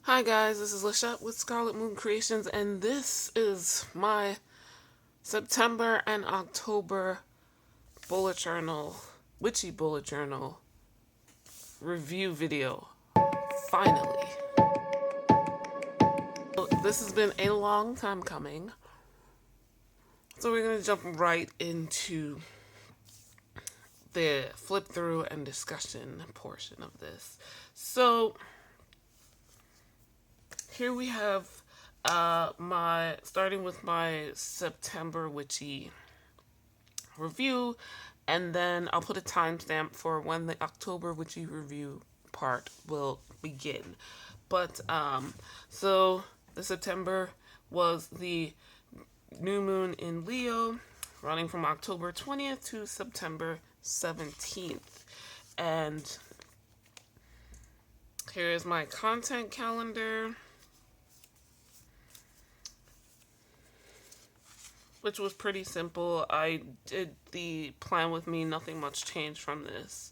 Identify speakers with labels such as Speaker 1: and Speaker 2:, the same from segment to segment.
Speaker 1: Hi guys, this is Lachette with Scarlet Moon Creations, and this is my September and October bullet journal, Witchy bullet journal review video. Finally. This has been a long time coming, so we're going to jump right into the flip through and discussion portion of this. So here we have starting with my September Witchy review, and then I'll put a timestamp for when the October Witchy review part will begin. But so the September was the new moon in Leo, running from October 20th to September 17th. And here is my content calendar, which was pretty simple. I did the plan with me, nothing much changed from this.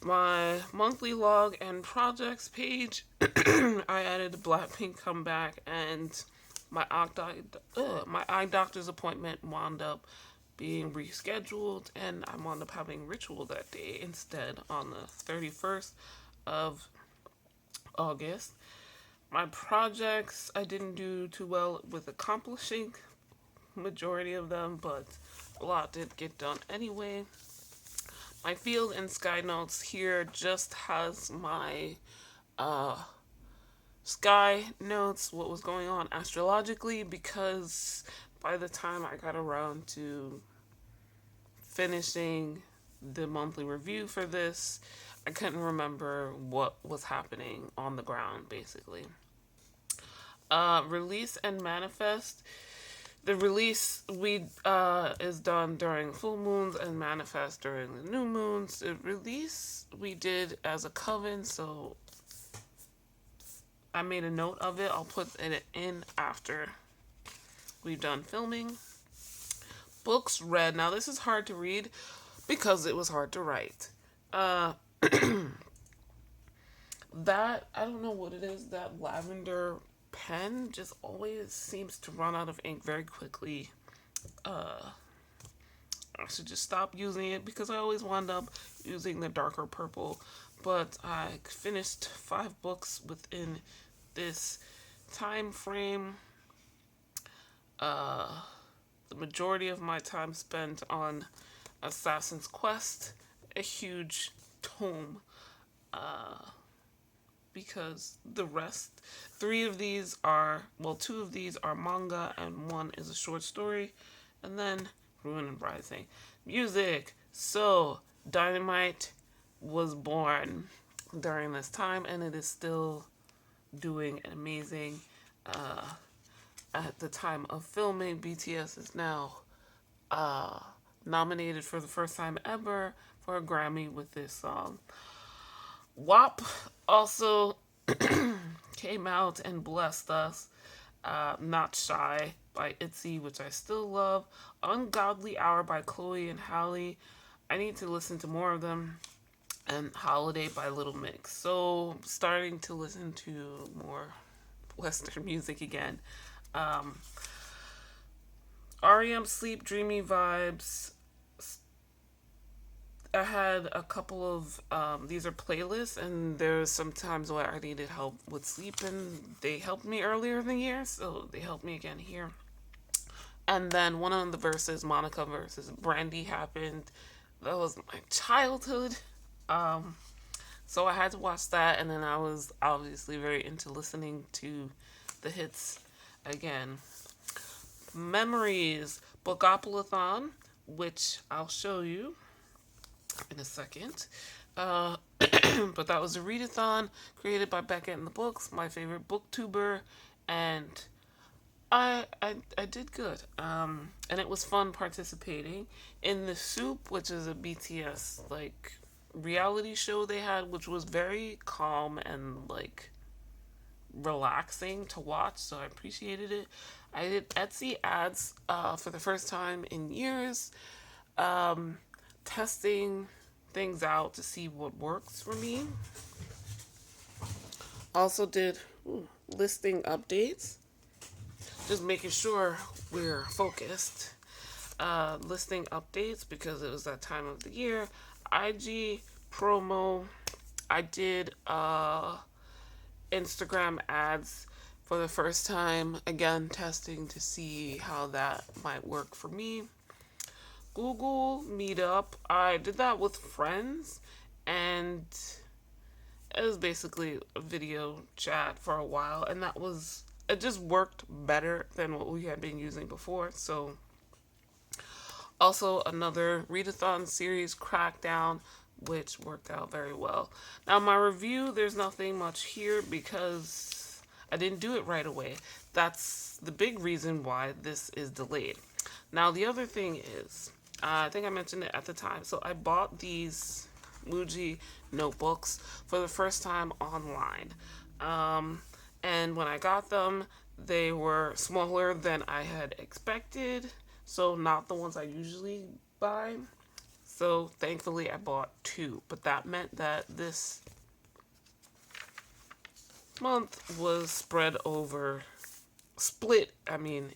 Speaker 1: My monthly log and projects page, I added a Blackpink comeback, and my eye doctor's appointment wound up being rescheduled, and I wound up having ritual that day instead on the 31st of August. My projects, I didn't do too well with accomplishing majority of them, but a lot did get done anyway. My field and sky notes here just has my sky notes, what was going on astrologically, because by the time I got around to finishing the monthly review for this, I couldn't remember what was happening on the ground, basically. Release and manifest. The release is done during full moons and manifest during the new moons. The release we did as a coven, so I made a note of it. I'll put it in after we've done filming. Books read. Now this is hard to read because it was hard to write. That, I don't know what it is, that lavender pen just always seems to run out of ink very quickly. I should just stop using it because I always wind up using the darker purple. But I finished 5 books within this time frame. The majority of my time spent on Assassin's Quest, a huge tome. Because the rest, 2 of these are manga and 1 is a short story, and then Ruin and Rising. Music. So Dynamite was born during this time, and it is still doing amazing. At the time of filming, BTS is now nominated for the first time ever for a Grammy with this song. WAP also came out and blessed us. Not Shy by ITZY, which I still love. Ungodly Hour by Chloe and Halle. I need to listen to more of them. And Holiday by Little Mix. So, starting to listen to more Western music again. REM Sleep, Dreamy Vibes. I had a couple of, these are playlists, and there's some times where I needed help with sleep, and they helped me earlier in the year, so they helped me again here. And then one of the verses, Monica versus Brandy, happened. That was my childhood. So I had to watch that, and then I was obviously very into listening to the hits again. Memories, Bookopolython, which I'll show you in a second. But that was a readathon created by Beckett and the Books, my favorite booktuber, and I did good. And it was fun participating in the Soup, which is a BTS like reality show they had, which was very calm and like relaxing to watch, so I appreciated it. I did Etsy ads for the first time in years, testing things out to see what works for me. Also did listing updates, just making sure we're focused. Listing updates because it was that time of the year. IG promo. I did Instagram ads for the first time. Again, testing to see how that might work for me. Google Meetup. I did that with friends, and it was basically a video chat for a while, and it just worked better than what we had been using before. So also another readathon series, Crackdown, which worked out very well. Now my review, there's nothing much here because I didn't do it right away. That's the big reason why this is delayed. Now the other thing is, I think I mentioned it at the time. So I bought these Muji notebooks for the first time online. And when I got them, they were smaller than I had expected. So not the ones I usually buy. So thankfully I bought two. But that meant that this month was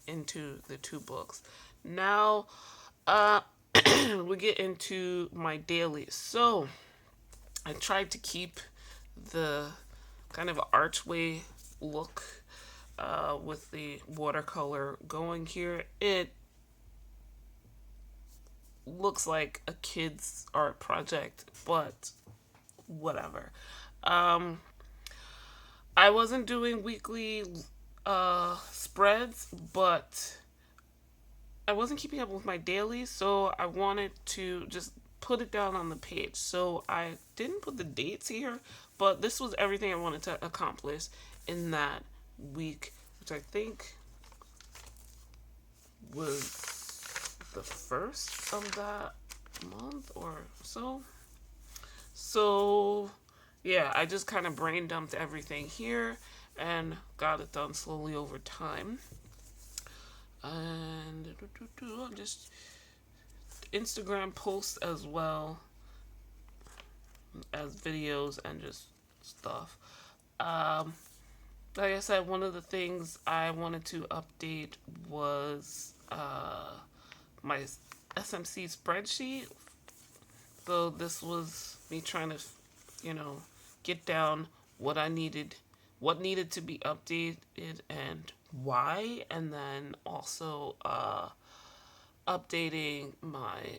Speaker 1: into the two books. Now, we get into my dailies. So I tried to keep the kind of archway look with the watercolor going here. It looks like a kid's art project, but whatever. I wasn't doing weekly spreads, but I wasn't keeping up with my dailies, so I wanted to just put it down on the page. So I didn't put the dates here, but this was everything I wanted to accomplish in that week, which I think was the first of that month or so. So yeah, I just kind of brain dumped everything here and got it done slowly over time. And just Instagram posts as well as videos and just stuff. Like I said, one of the things I wanted to update was my SMC spreadsheet. So this was me trying to, get down what needed to be updated and why, and then also updating my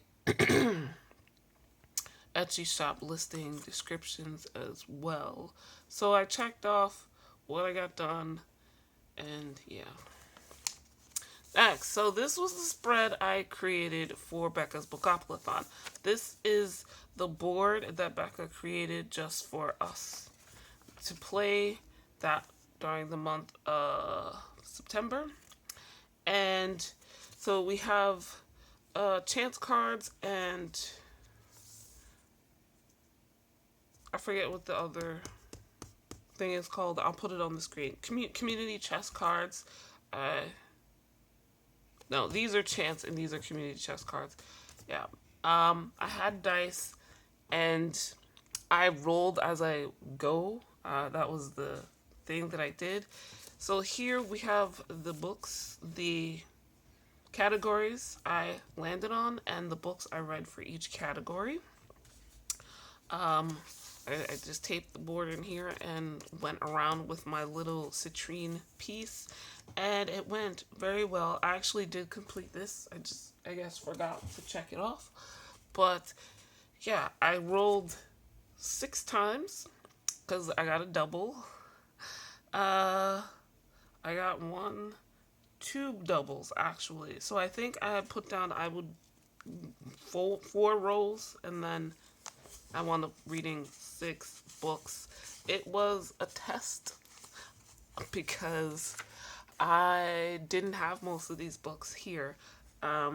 Speaker 1: Etsy shop listing descriptions as well. So I checked off what I got done, and yeah. Next, so this was the spread I created for Becca's Bookopoly-thon. This is the board that Becca created just for us to play that during the month of September. And so we have chance cards and I forget what the other thing is called. I'll put it on the screen. Community chess cards. No, these are chance and these are community chess cards. Yeah. I had dice and I rolled as I go. That was the thing that I did. So here we have the books, the categories I landed on, and the books I read for each category. I just taped the board in here and went around with my little citrine piece, and it went very well. I actually did complete this. I guess, forgot to check it off. But yeah, I rolled 6 times because I got a double. I got 2 doubles actually. So I think I had put down I would 4 rolls, and then I wound up reading 6 books. It was a test because I didn't have most of these books here. I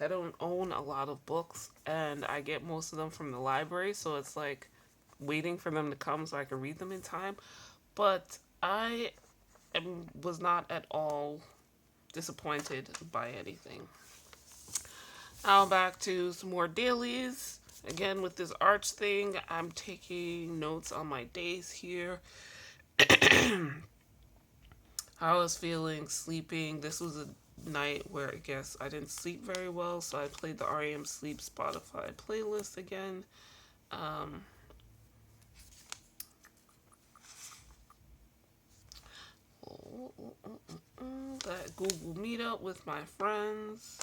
Speaker 1: don't own a lot of books, and I get most of them from the library, so it's like waiting for them to come so I can read them in time. But I was not at all disappointed by anything. Now back to some more dailies. Again, with this arch thing, I'm taking notes on my days here. How I was feeling, sleeping. This was a night where I guess I didn't sleep very well, so I played the REM Sleep Spotify playlist again. Um, that Google Meetup with my friends.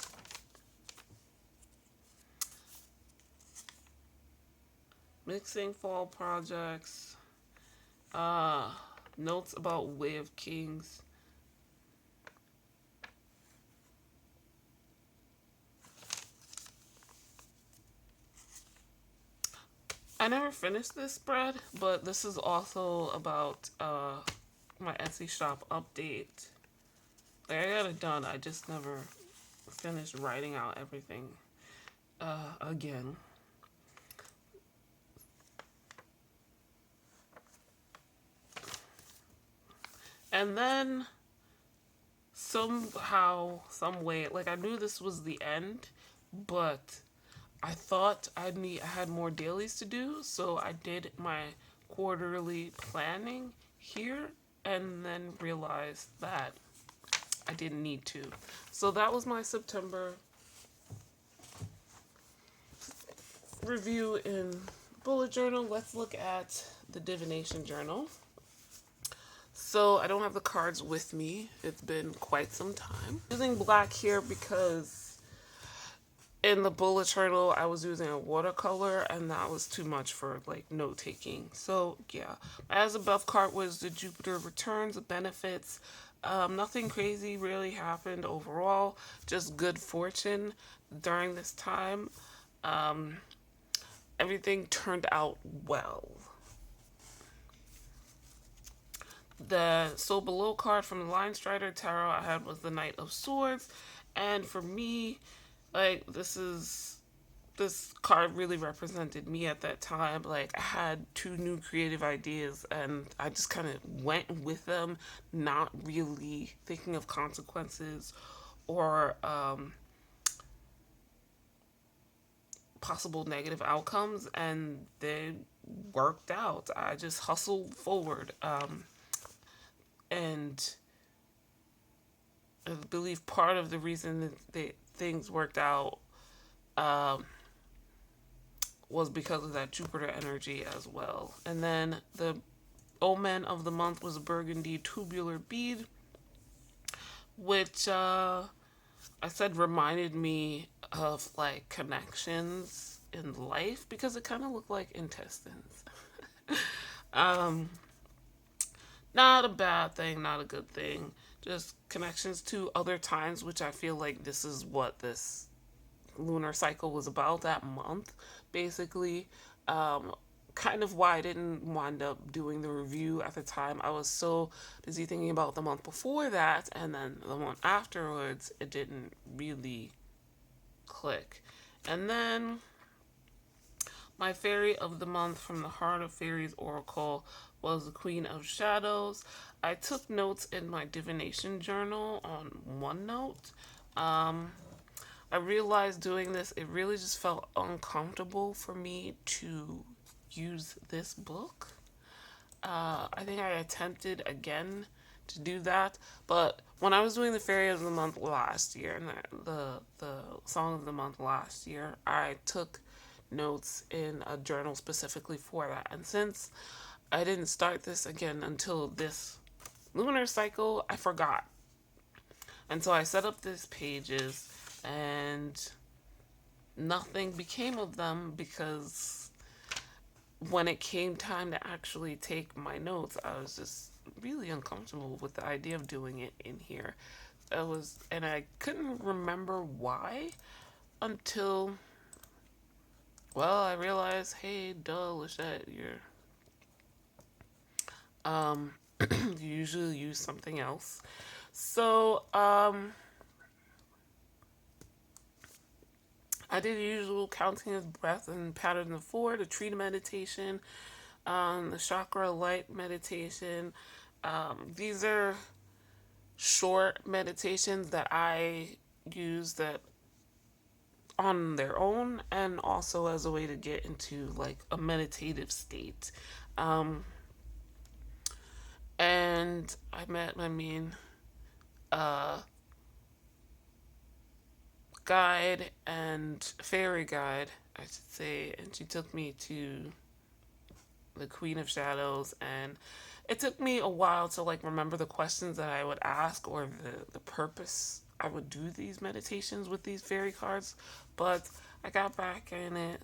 Speaker 1: Mixing fall projects. Uh, Notes about Way of Kings. I never finished this spread, but this is also about my Etsy shop update. Like, I got it done. I just never finished writing out everything again. And then somehow, some way, like I knew this was the end, but I thought I had more dailies to do, so I did my quarterly planning here and then realized that I didn't need to. So that was my September review in bullet journal. Let's look at the Divination Journal. So I don't have the cards with me. It's been quite some time. I'm using black here because in the bullet journal I was using a watercolor and that was too much for like note taking. So yeah, as above card was the Jupiter returns, the benefits. Nothing crazy really happened overall, just good fortune during this time. Everything turned out well. The so below card from the Lion Strider Tarot I had was the Knight of Swords, and for me, like this card really represented me at that time. Like I had two new creative ideas and I just kind of went with them, not really thinking of consequences or possible negative outcomes, and they worked out. I just hustled forward. And I believe part of the reason that things worked out was because of that Jupiter energy as well. And then the Omen of the month was a burgundy tubular bead, which I said reminded me of like connections in life because it kind of looked like intestines. Not a bad thing, not a good thing. Just connections to other times, which I feel like this is what this lunar cycle was about that month, basically. Kind of why I didn't wind up doing the review at the time. I was so busy thinking about the month before that, and then the one afterwards, it didn't really click. And then my fairy of the month from the Heart of Fairies Oracle was the Queen of Shadows. I took notes in my Divination Journal on OneNote. I realized doing this, it really just felt uncomfortable for me to use this book. I think I attempted again to do that, but when I was doing the Fairy of the Month last year and the Song of the Month last year, I took notes in a journal specifically for that. And since I didn't start this again until this lunar cycle, I forgot. And so I set up these pages and nothing became of them because when it came time to actually take my notes, I was just really uncomfortable with the idea of doing it in here. And I couldn't remember why until, well, I realized, hey, duh, Lachette, you usually use something else. So, I did the usual counting of breath and pattern of four, the tree meditation, the chakra light meditation. These are short meditations that I use that on their own and also as a way to get into like a meditative state. and I met my main uh, guide and fairy guide, I should say, and she took me to the Queen of Shadows, and it took me a while to like remember the questions that I would ask or the purpose I would do these meditations with these fairy cards, but I got back in it,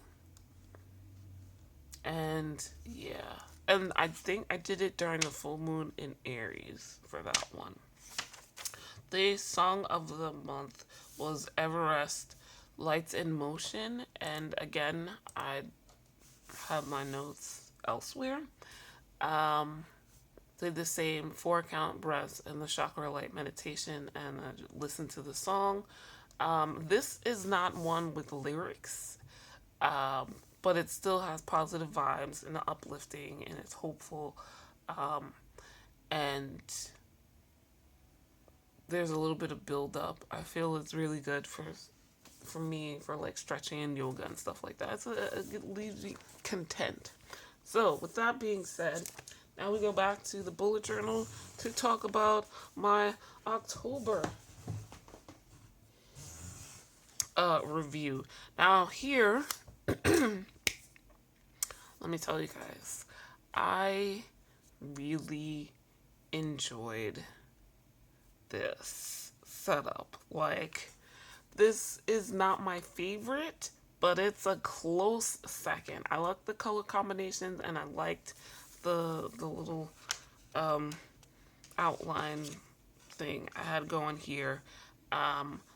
Speaker 1: and yeah. And I think I did it during the full moon in Aries for that one. The song of the month was Everest Lights in Motion, and again, I have my notes elsewhere. Um, did the same 4 count breaths and the chakra light meditation, and I listened to the song. This is not one with lyrics, but it still has positive vibes and uplifting, and it's hopeful. And there's a little bit of build up. I feel it's really good for me for like stretching and yoga and stuff like that. It leaves me content. So with that being said, now we go back to the bullet journal to talk about my October review. Now here, let me tell you guys, I really enjoyed this setup. Like, this is not my favorite, but it's a close second. I like the color combinations, and I liked the little outline thing I had going here.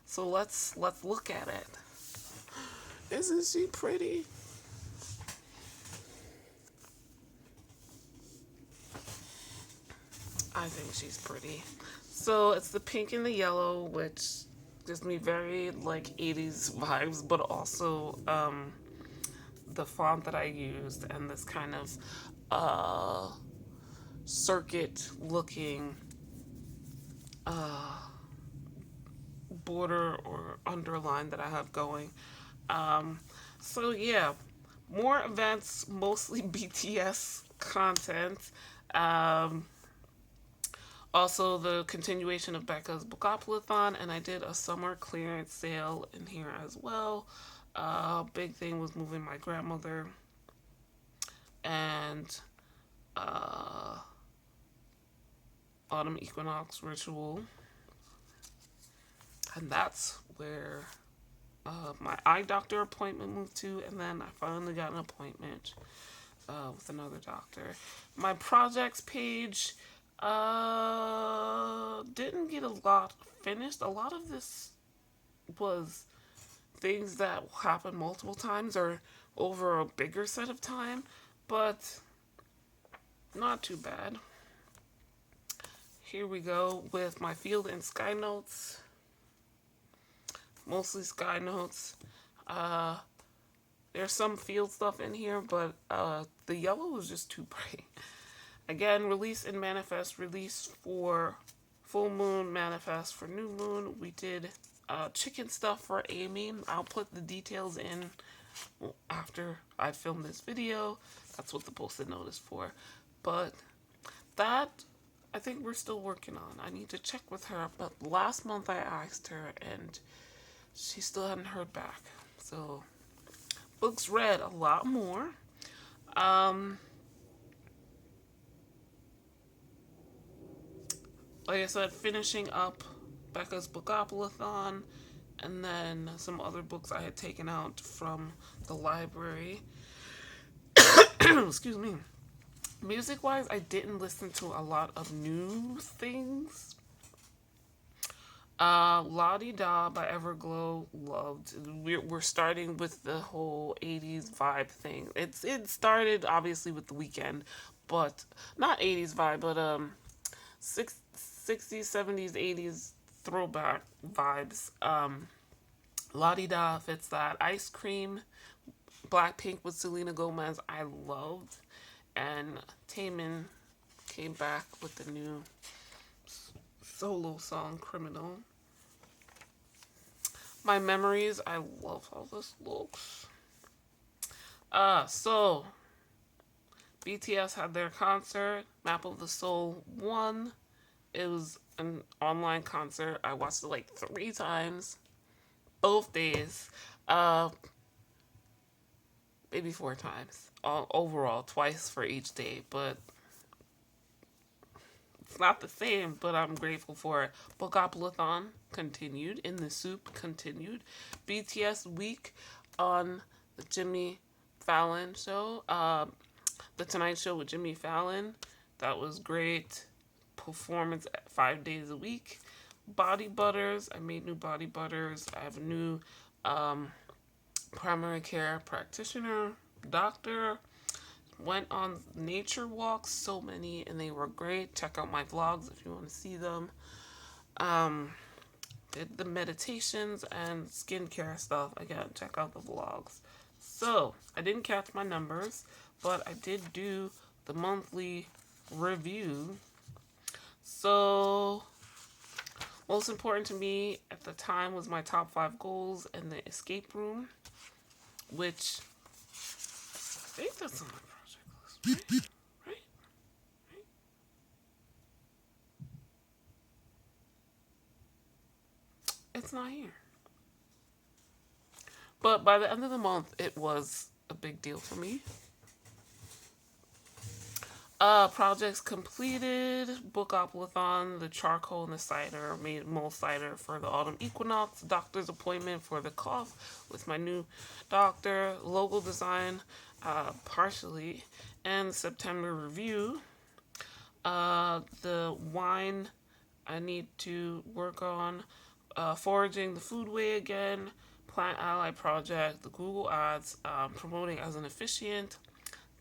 Speaker 1: So let's look at it. Isn't she pretty? I think she's pretty. So it's the pink and the yellow, which gives me very like 80s vibes, but also the font that I used and this kind of circuit looking border or underline that I have going. So yeah, more events, mostly BTS content. Um, Also, the continuation of Becca's Bookopoly-thon, and I did a summer clearance sale in here as well. Big thing was moving my grandmother, and autumn equinox ritual, and that's where my eye doctor appointment moved to, and then I finally got an appointment with another doctor. My projects page didn't get a lot finished. A lot of this was things that happened multiple times or over a bigger set of time, but not too bad. Here we go with my field and sky notes. Mostly sky notes. There's some field stuff in here, but the yellow was just too bright. Again, release and manifest. Release for full moon, manifest for new moon. We did chicken stuff for Amy. I'll put the details in after I film this video. That's what the post-it note is for. But that, I think we're still working on. I need to check with her. But last month I asked her, and she still hadn't heard back. So, books read a lot more. Like I said, finishing up Becca's Bookopoly-thon, and then some other books I had taken out from the library. Excuse me. Music-wise, I didn't listen to a lot of new things. La Di Da by Everglow, loved. We're starting with the whole 80s vibe thing. It started obviously with The Weeknd, but not 80s vibe, but 60s, 70s, 80s throwback vibes. La Di Da fits that. Ice Cream, Blackpink with Selena Gomez, I loved. And Taemin came back with the new solo song, Criminal. My memories, I love how this looks. So BTS had their concert. Map of the Soul won. It was an online concert. I watched it like 3 times, both days. Uh, maybe 4 times. All overall, twice for each day. But it's not the same, but I'm grateful for it. Bookopolython continued. In the Soup continued. BTS Week on the Jimmy Fallon show. The Tonight Show with Jimmy Fallon. That was great. Performance 5 days a week. Body butters. I made new body butters. I have a new primary care practitioner, doctor. Went on nature walks, so many, and they were great. Check out my vlogs if you want to see them. Um, did the meditations and skincare stuff. Again, check out the vlogs. So, I didn't catch my numbers, but I did do the monthly review. So, most important to me at the time was my top 5 goals and the escape room, which I think that's on my project list, right? Right? It's not here. But by the end of the month, it was a big deal for me. Projects completed. Bookopolython, the charcoal and the cider. Made mull cider for the autumn equinox. Doctor's appointment for the cough with my new doctor. Logo design, partially. And September review. The wine I need to work on. Foraging the foodway again. Plant Ally project. The Google ads. Promoting as an officiant.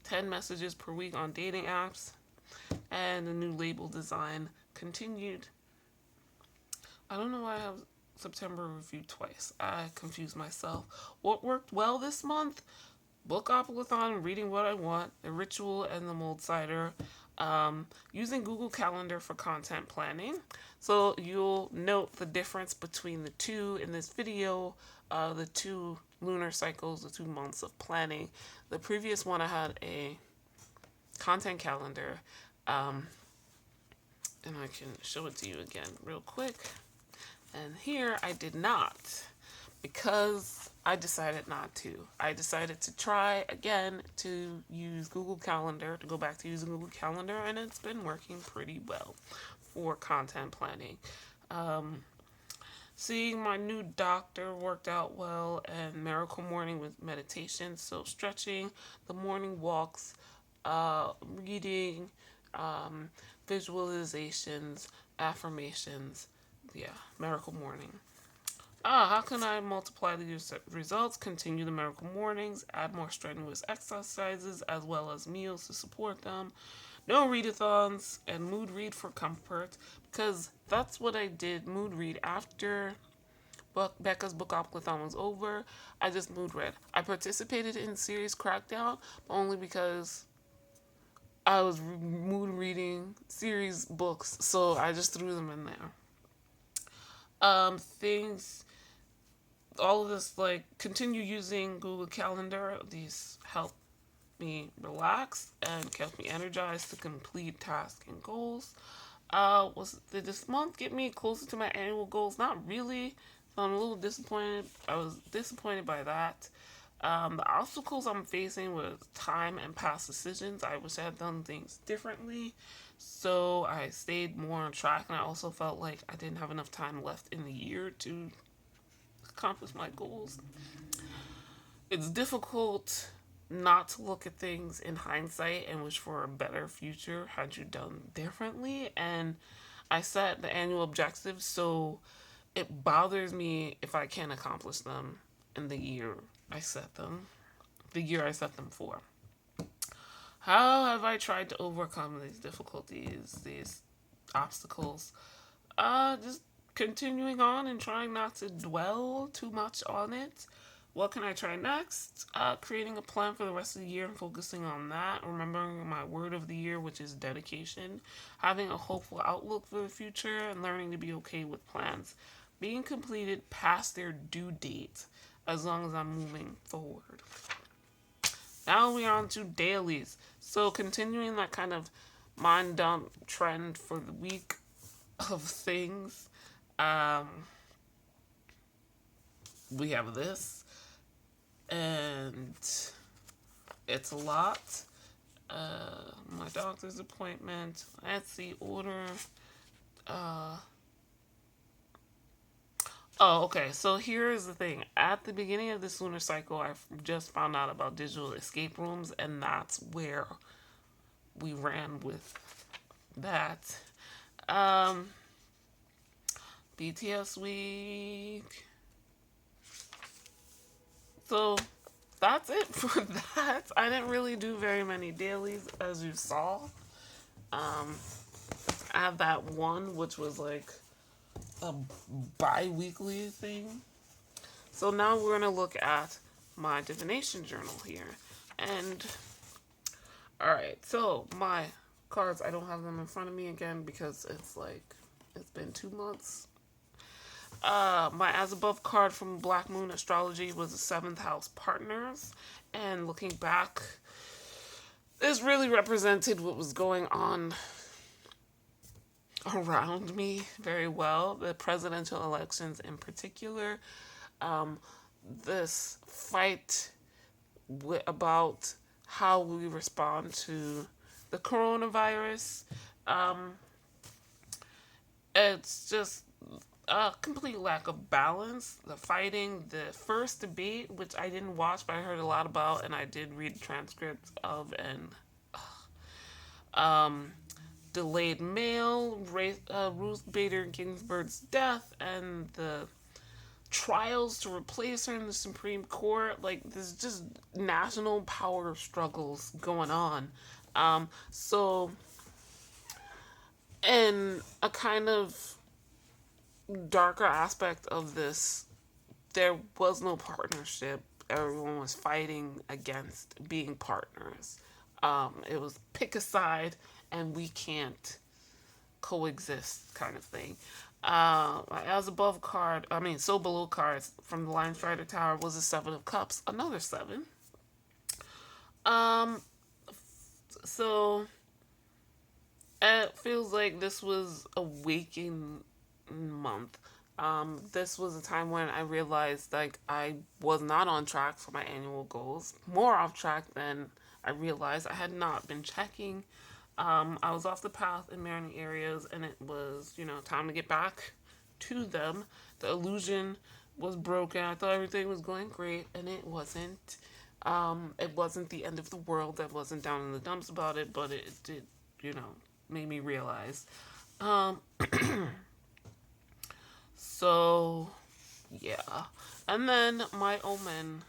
Speaker 1: 10 messages per week on dating apps, and the new label design continued. I don't know why I have September review twice. I confused myself. What worked well this month? Bookopolython, reading what I want, the ritual, and the mulled cider. Using Google Calendar for content planning. So you'll note the difference between the two in this video, the 2 lunar cycles, the 2 months of planning. The previous one I had a content calendar, and I can show it to you again real quick. And here I did not, because I decided not to. I decided to try again to use Google Calendar, to go back to using Google Calendar, and it's been working pretty well for content planning. Seeing my new doctor worked out well, and miracle morning with meditation. So stretching, the morning walks, reading, visualizations, affirmations. Yeah, miracle morning. How can I multiply the results? Continue the miracle mornings, add more strenuous exercises as well as meals to support them. No readathons, and mood read for comfort, because that's what I did. Mood read after Becca's Bookopolython was over. I just mood read. I participated in series Crackdown, but only because I was mood reading series books, so I just threw them in there. Things, all of this, like, continue using Google Calendar. These help me relax and kept me energized to complete tasks and goals. Did this month get me closer to my annual goals? Not really. So I'm a little disappointed. I was disappointed by that. The obstacles I'm facing with time and past decisions. I wish I had done things differently. So I stayed more on track, and I also felt like I didn't have enough time left in the year to accomplish my goals. It's difficult not to look at things in hindsight and wish for a better future had you done differently. And I set the annual objectives, so it bothers me if I can't accomplish them in the year I set them for. How have I tried to overcome these difficulties, these obstacles? Just continuing on and trying not to dwell too much on it. What can I try next? Creating a plan for the rest of the year and focusing on that. Remembering my word of the year, which is dedication. Having a hopeful outlook for the future and learning to be okay with plans being completed past their due date, as long as I'm moving forward. Now we're on to dailies. So continuing that kind of mind dump trend for the week. of things. Um, we have this, and it's a lot. My doctor's appointment, Etsy order. Uh, oh, okay. So here's the thing. At the beginning of this lunar cycle, I just found out about digital escape rooms, and that's where we ran with that. Um, BTS week. So that's it for that. I didn't really do very many dailies, as you saw. Um, I have that one, which was like a bi-weekly thing. So now we're going to look at my Divination Journal here. And, alright, so my cards, I don't have them in front of me again because it's been 2 months. My As Above card from Black Moon Astrology was the 7th house partners. And looking back, this really represented what was going on around me very well. The presidential elections in particular. Um, this fight about how we respond to the coronavirus. Um, it's just a complete lack of balance. The fighting, the first debate, which I didn't watch, but I heard a lot about, and I did read transcripts of, and um, delayed mail, Ruth Bader Ginsburg's death, and the trials to replace her in the Supreme Court. Like, there's just national power struggles going on. So, and a kind of darker aspect of this, there was no partnership. Everyone was fighting against being partners. It was pick a side and we can't coexist kind of thing. As above card, so below cards from the Lion Strider Tower was a 7 of Cups, another 7. Um, so it feels like this was a waking month. This was a time when I realized like I was not on track for my annual goals, more off track than I realized. I had not been checking. I was off the path in many areas, and it was, time to get back to them. The illusion was broken. I thought everything was going great, and it wasn't. It wasn't the end of the world. I wasn't down in the dumps about it, but it did, make me realize. Um, so, yeah. And then my Omen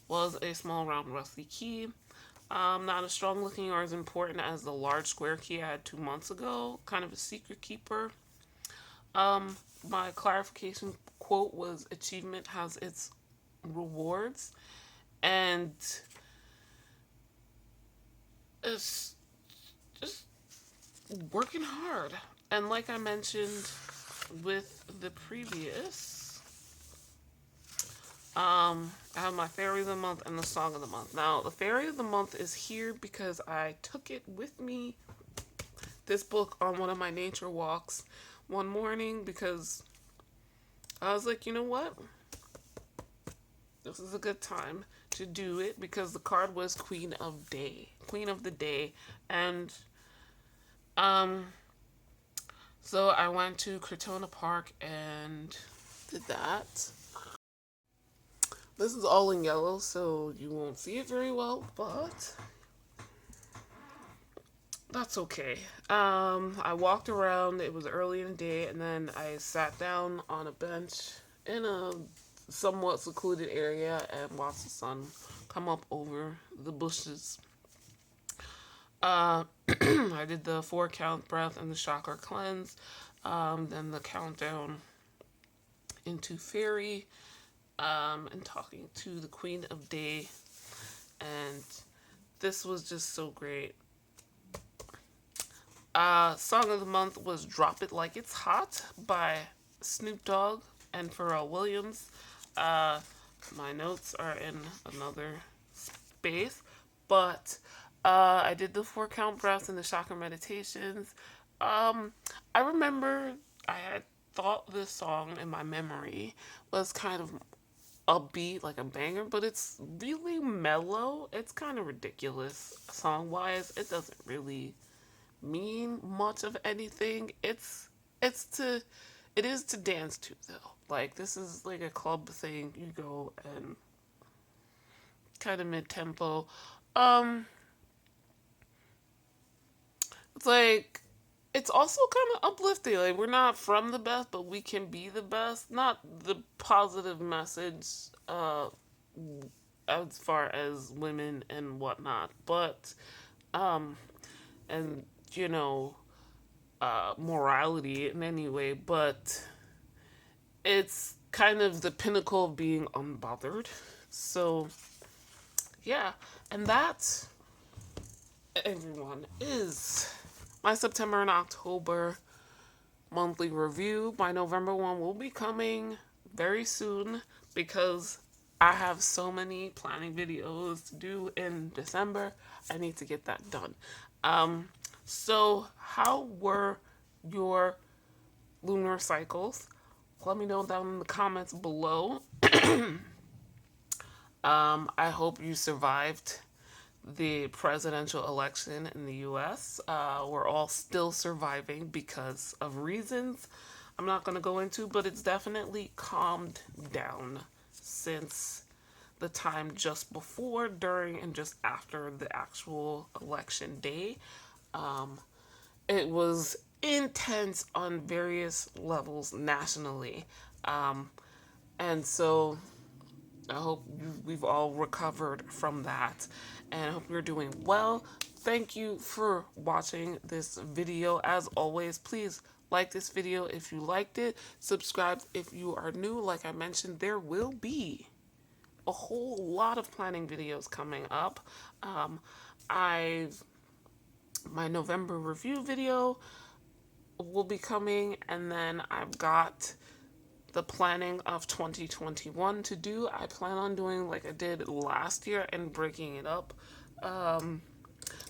Speaker 1: was a small round rusty key. Not as strong looking or as important as the large square key I had 2 months ago. Kind of a secret keeper. My clarification quote was achievement has its rewards. And it's just working hard. And like I mentioned with the previous, I have my Fairy of the Month and the Song of the Month. Now, the Fairy of the Month is here because I took it with me, this book, on one of my nature walks one morning because I was like, you know what? This is a good time to do it because the card was Queen of the Day. And, so I went to Crotona Park and did that. This is all in yellow, so you won't see it very well, but that's okay. I walked around, it was early in the day, and then I sat down on a bench in a somewhat secluded area and watched the sun come up over the bushes. I did the 4 count breath and the chakra cleanse, then the countdown into fairy, and talking to the Queen of Day, and this was just so great. Song of the Month was Drop It Like It's Hot by Snoop Dogg and Pharrell Williams. My notes are in another space, but I did the 4 count breaths and the chakra meditations. I remember I had thought this song in my memory was kind of upbeat, like a banger, but it's really mellow. It's kind of ridiculous song wise. It doesn't really mean much of anything. It's to it is to dance to though. Like this is like a club thing. You go and kind of mid tempo. Um, it's like it's also kind of uplifting. Like we're not from the best, but we can be the best. Not the positive message. As far as women and whatnot, but um, and you know, morality in any way, but it's kind of the pinnacle of being unbothered. So yeah, and that, everyone, is my September and October monthly review. My November one will be coming very soon because I have so many planning videos to do in December. I need to get that done. So how were your lunar cycles? Let me know down in the comments below. I hope you survived the presidential election in the US. We're all still surviving because of reasons I'm not going to go into, but it's definitely calmed down since the time just before, during, and just after the actual election day. It was intense on various levels nationally. And so I hope we've all recovered from that, and I hope you're doing well. Thank you for watching this video. As always, please like this video if you liked it. Subscribe if you are new. Like I mentioned, there will be a whole lot of planning videos coming up. I've my November review video will be coming, and then I've got the planning of 2021 to do. I plan on doing like I did last year and breaking it up.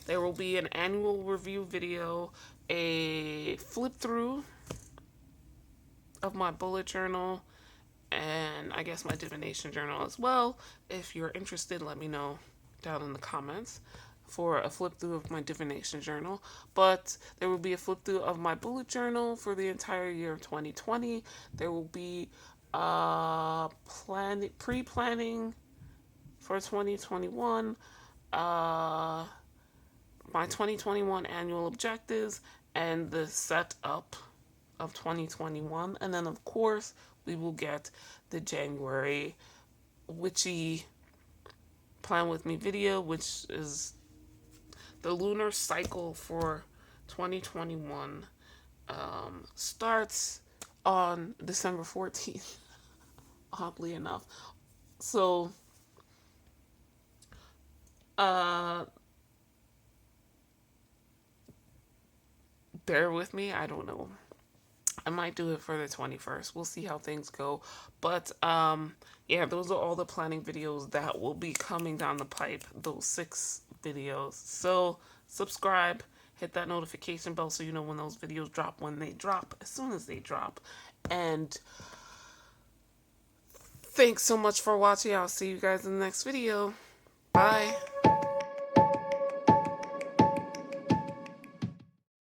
Speaker 1: There will be an annual review video, a flip through of my bullet journal, and I guess my divination journal as well. If you're interested, let me know down in the comments for a flip through of my divination journal. But there will be a flip through of my bullet journal for the entire year of 2020. There will be pre-planning for 2021, my 2021 annual objectives, and the setup of 2021. And then of course we will get the January Witchy plan with me video, which is the lunar cycle for 2021. Starts on December 14th, oddly enough. So bear with me. I don't know, I might do it for the 21st. We'll see how things go. But yeah, those are all the planning videos that will be coming down the pipe, those 6 videos. So subscribe, hit that notification bell so you know when those videos drop, when they drop, as soon as they drop. And thanks so much for watching. I'll see you guys in the next video. Bye.